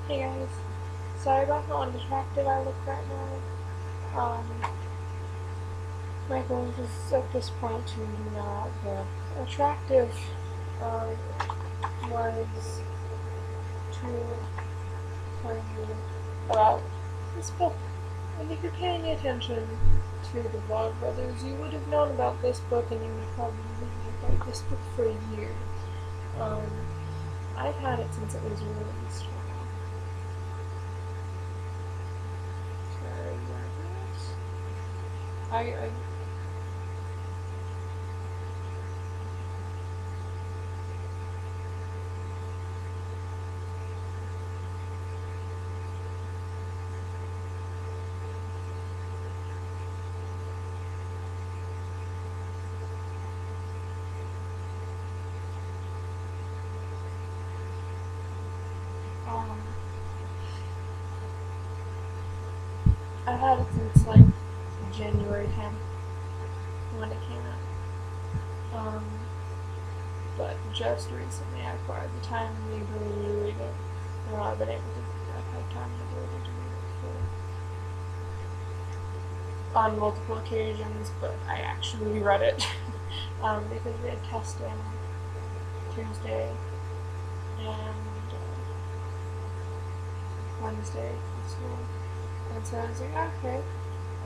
Hey guys, sorry about how unattractive I look right now. My goal is at this point to not look attractive. Um, was to tell you about this book. And if you're paying attention to the Vlog Brothers, you would have known about this book and you would probably have read this book for a year. Um, I've had it since it was released. Sorry, I um I've had it since like January 10th when it came out. But just recently I acquired the time and the ability to read it. Well, I've had time and ability to read it on multiple occasions, but I actually read it because we had testing Tuesday and Wednesday at school. And so I was like, okay,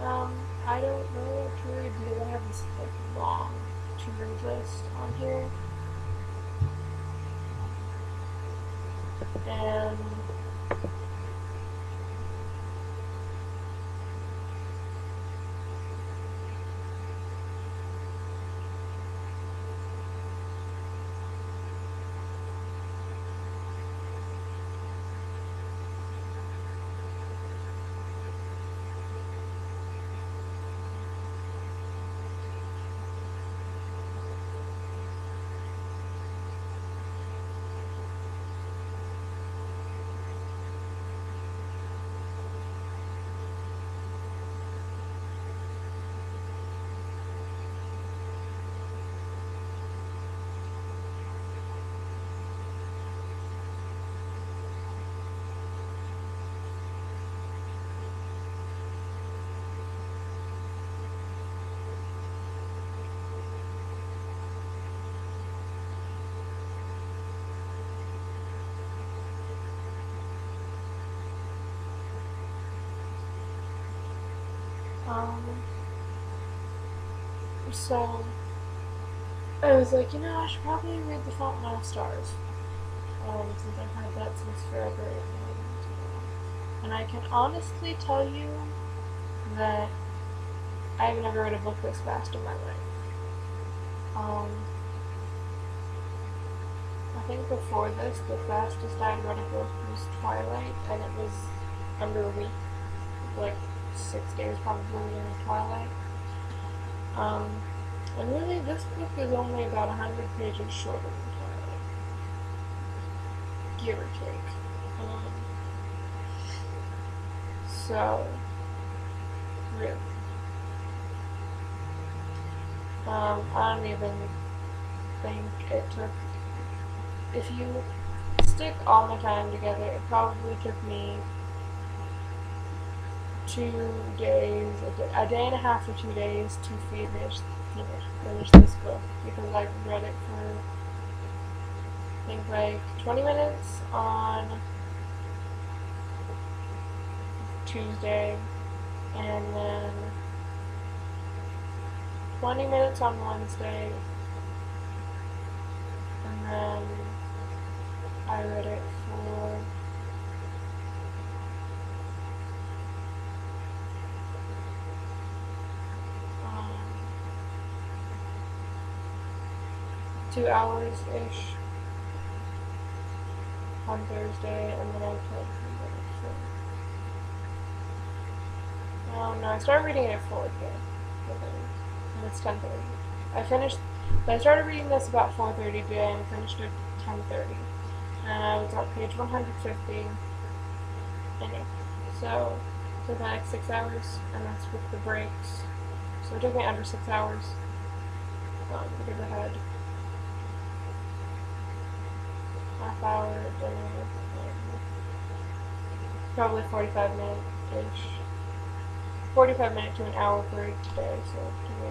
I don't know what to read because I have this like long to-read list on here. And um, so I was like, I should probably read The Fault in Our Stars, since I've had that since forever. And I can honestly tell you that I've never read a book this fast in my life. Um, I think before this, the fastest I'd read a book was Twilight, and it was under a week, like 6 days probably in Twilight. Um, and really, this book is only about 100 pages shorter than Twilight, give or take. So, really. I don't even think it took, if you stick all my time together, it probably took me 2 days, a day and a half or 2 days to finish this book because I read it for I think like 20 minutes on Tuesday and then 20 minutes on Wednesday and then I read it for 2 hours-ish on Thursday, and then I played for. No, I started reading it at 4:30, and it's 10:30. I finished, but I started reading this about 4:30 today and finished at 10:30, and I was on page 150 in it. So it took like 6 hours, and that's with the breaks. So it took me under 6 hours because I had half hour dinner. probably 45 minute-ish. 45 minute to an hour break today, so give me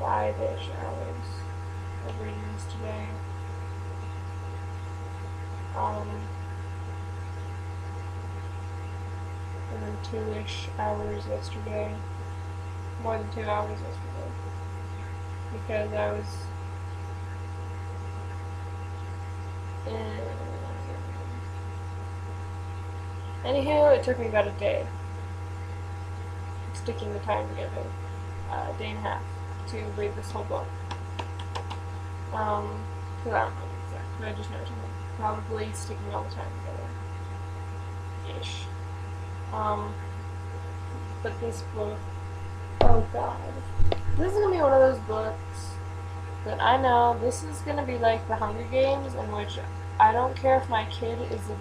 5-ish hours of readings today. And then 2-ish hours yesterday. More than 2 hours yesterday. Because I was anywho, it took me about a day. Sticking the time together. A day and a half to read this whole book. Because I don't know exactly. I just know probably sticking all the time together. Ish. But this book, oh god. This is gonna be one of those books that I know this is gonna be like the Hunger Games, in which I don't care if my kid is a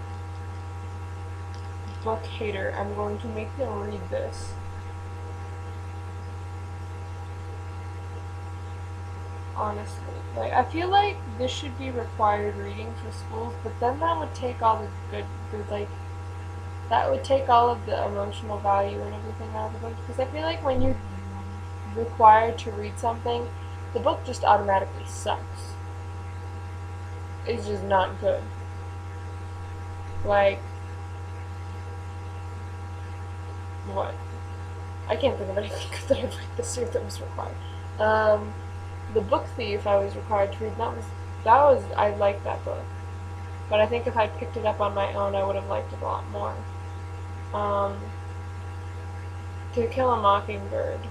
book hater, I'm going to make them read this. Honestly. Like, I feel like this should be required reading for schools, but then that would take all the that would take all of the emotional value and everything out of the book, because I feel like when you're required to read something, the book just automatically sucks. It's just not good. Like, what? I can't think of anything good that I've read this year that was required. The Book Thief I was required to read, I liked that book. But I think if I picked it up on my own, I would have liked it a lot more. To Kill a Mockingbird,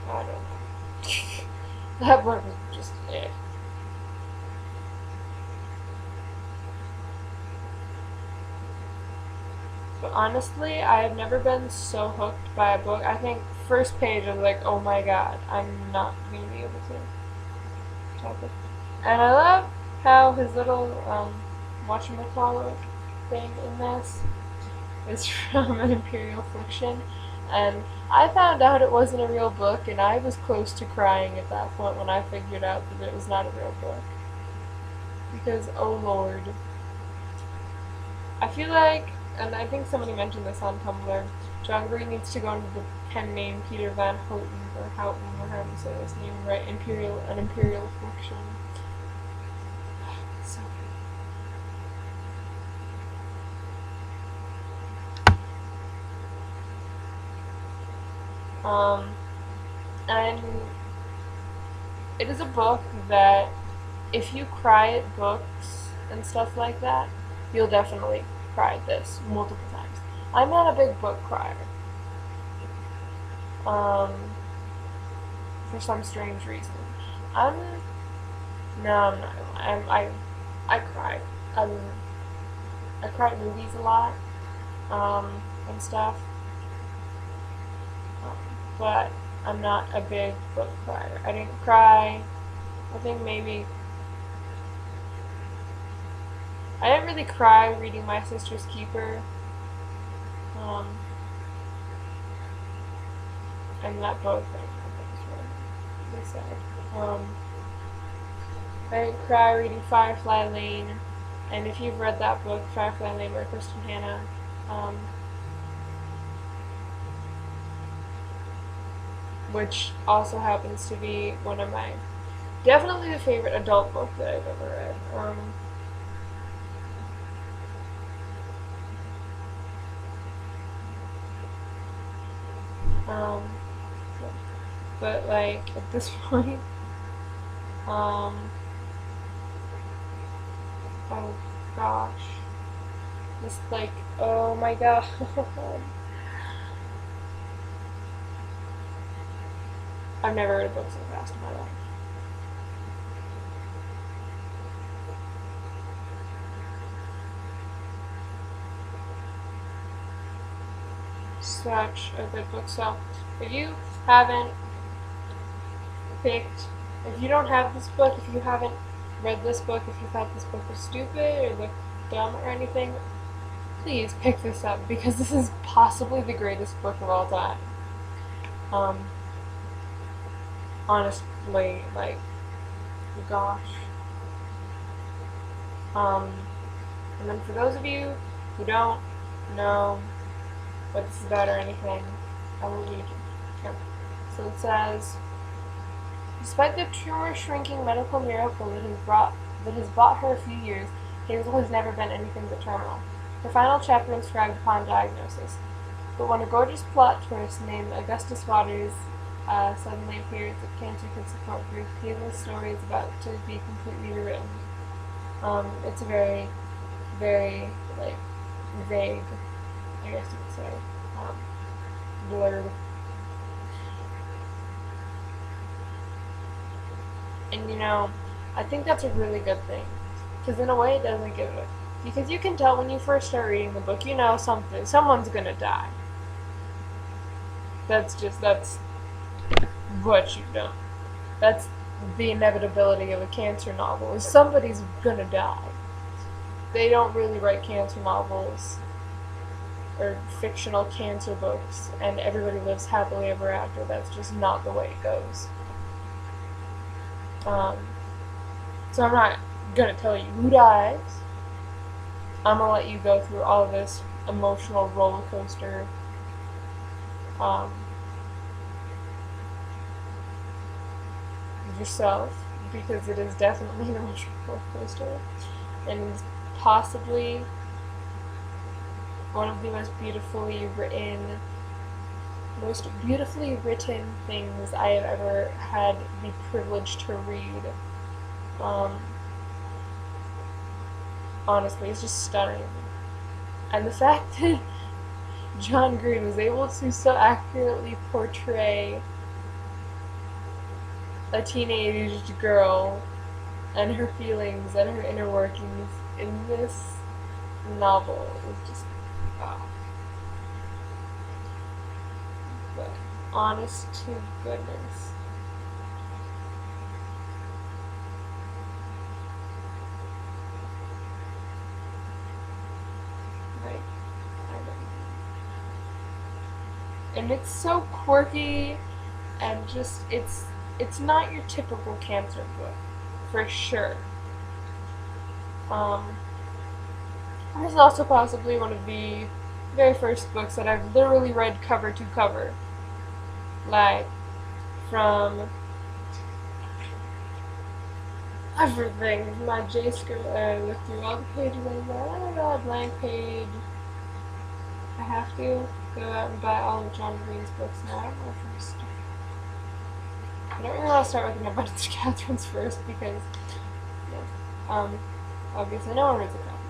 I don't know. That book was just, eh. But honestly, I have never been so hooked by a book. I think first page I was like, oh my god, I'm not going to be able to talk it. And I love how his little whatchamacallit thing in this is from an Imperial Fiction. And I found out it wasn't a real book, and I was close to crying at that point when I figured out that it was not a real book. Because, oh lord. I feel like, and I think somebody mentioned this on Tumblr, John Green needs to go into the pen name Peter Van Houten, or Houten, or however you say his name, right? An Imperial Fiction. So and it is a book that if you cry at books and stuff like that, you'll definitely cry at this multiple times. I'm not a big book crier. For some strange reason. No, I'm not. I cry. I cry at movies a lot, and stuff. But I'm not a big book crier. I didn't cry. I think maybe I didn't really cry reading My Sister's Keeper. And that book, I think, is really sad. I didn't cry reading Firefly Lane. And if you've read that book, Firefly Lane by Kristen Hanna, which also happens to be one of my, definitely the favorite adult book that I've ever read. But like at this point, oh gosh, just like, oh my god. I've never read a book so fast in my life. Such a good book. So, if you haven't if you don't have this book, if you haven't read this book, if you thought this book was stupid or looked dumb or anything, please pick this up, because this is possibly the greatest book of all time. Honestly, like, gosh. And then for those of you who don't know what this is about or anything, I will read it. Okay. So it says, despite the tumor-shrinking medical miracle that has brought her a few years, Hazel has never been anything but terminal. Her final chapter inscribed upon diagnosis. But when a gorgeous plot twist named Augustus Waters suddenly appears that cancer can support grief, Hazel's story is about to be completely rewritten. It's a very, very, like, vague, I guess you could say, blurb. And you know, I think that's a really good thing. Because in a way it doesn't give it. Because you can tell when you first start reading the book, you know someone's gonna die. That's what you've done. That's the inevitability of a cancer novel, is somebody's gonna die. They don't really write cancer novels or fictional cancer books and everybody lives happily ever after. That's just not the way it goes. So I'm not gonna tell you who dies. I'm gonna let you go through all of this emotional roller coaster. Yourself, because it is definitely an emotional roller coaster, and it's possibly one of the most beautifully written things I have ever had the privilege to read. Honestly, it's just stunning. And the fact that John Green was able to so accurately portray a teenage girl and her feelings and her inner workings in this novel is just, wow. But honest to goodness. Like, I don't know. And it's so quirky and just, it's not your typical cancer book, for sure. This is also possibly one of the very first books that I've literally read cover to cover. Like, from everything. My J-script, I looked through all the pages and I was like, oh my god, blank page. I have to go out and buy all of John Green's books now. I don't know if I'm stupid. I don't really want to start with an Abundance of Catherine's first because, yeah, obviously no one reads a Catherine.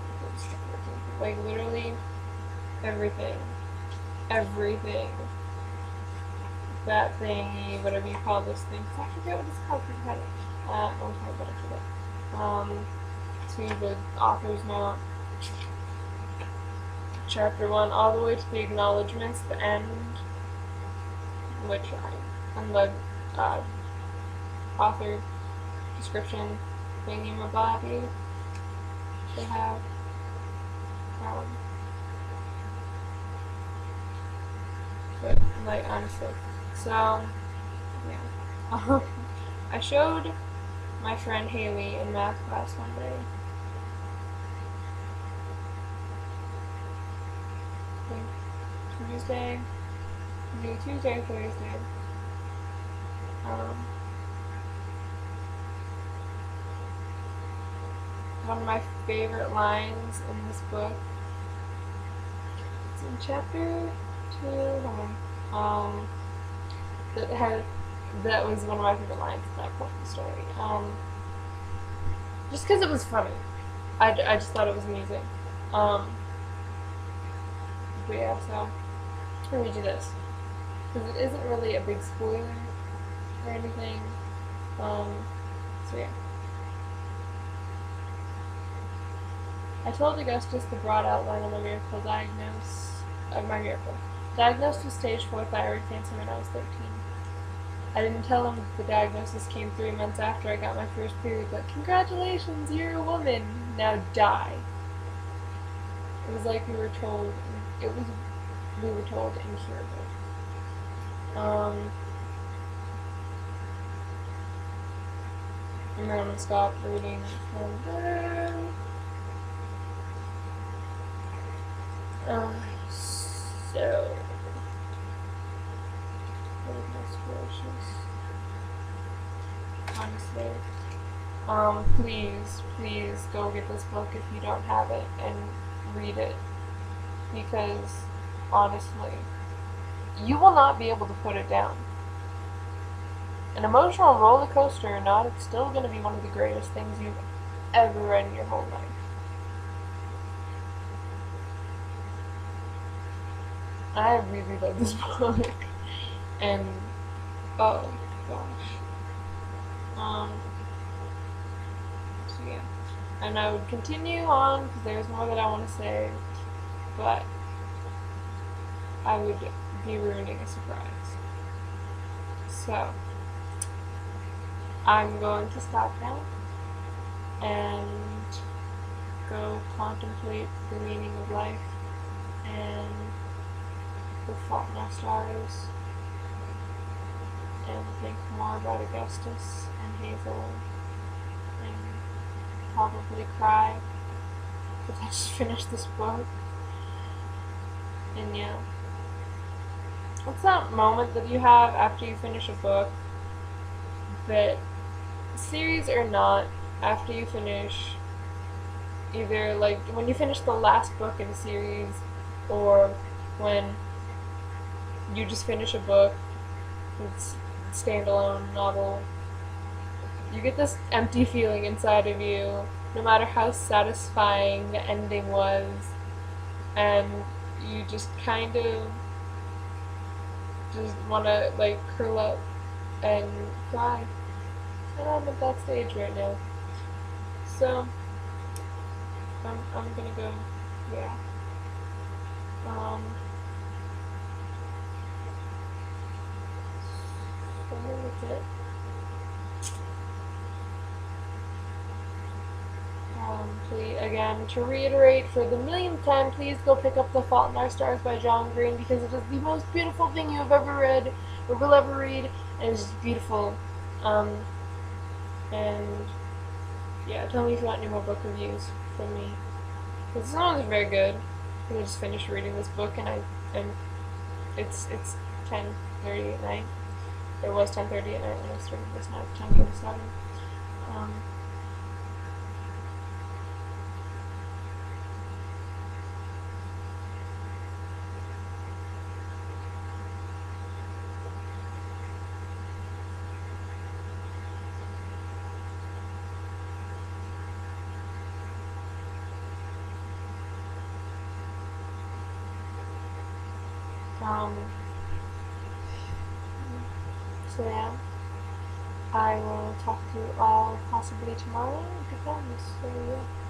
Like, literally, everything. Everything. That thingy, whatever you call this thing. I forget what it's called. Okay, but I forget. To the author's note. Chapter 1, all the way to the acknowledgements, the end, which and the author description thingy-mabobby they have. But, like, honestly. So, yeah. I showed my friend Haley in math class one day. Tuesday or Thursday. One of my favorite lines in this book. It's in chapter 2. That was one of my favorite lines in that part of the story. Just because it was funny. I just thought it was amusing. But yeah, so I'll read you this. Because it isn't really a big spoiler or anything. So yeah. I told Augustus the broad outline of my miracle. Diagnosed with stage 4 thyroid cancer when I was 13. I didn't tell him that the diagnosis came 3 months after I got my first period, but congratulations, you're a woman. Now die. It was like we were told incurable. And then I'm gonna stop reading from there. So goodness gracious. Honestly. Please go get this book if you don't have it and read it. Because honestly, you will not be able to put it down. An emotional roller coaster or not, it's still going to be one of the greatest things you've ever read in your whole life. I really love this book. And, oh gosh. Um, so yeah. And I would continue on because there's more that I want to say, but I would be ruining a surprise. So, I'm going to stop now and go contemplate the meaning of life and the fault in our stars and think more about Augustus and Hazel and probably cry because I just finished this book. And yeah. What's that moment that you have after you finish a book that, series or not, after you finish either like when you finish the last book in a series or when you just finish a book, it's standalone novel, you get this empty feeling inside of you no matter how satisfying the ending was, and you just kind of just want to like curl up and cry. And I'm at that stage right now. So I'm gonna go, yeah. Um, so that's it. Please, again, to reiterate for the millionth time, please go pick up The Fault in Our Stars by John Green because it is the most beautiful thing you have ever read or will ever read, and it's just beautiful. And yeah, tell me if you want any more book reviews from me. Because this one was very good. I just finished reading this book and it's 10:30 at night. It was 10:30 at night when I started this. Now it's 10:37. Um, um, so yeah, I will talk to you all possibly tomorrow if you promise. So yeah.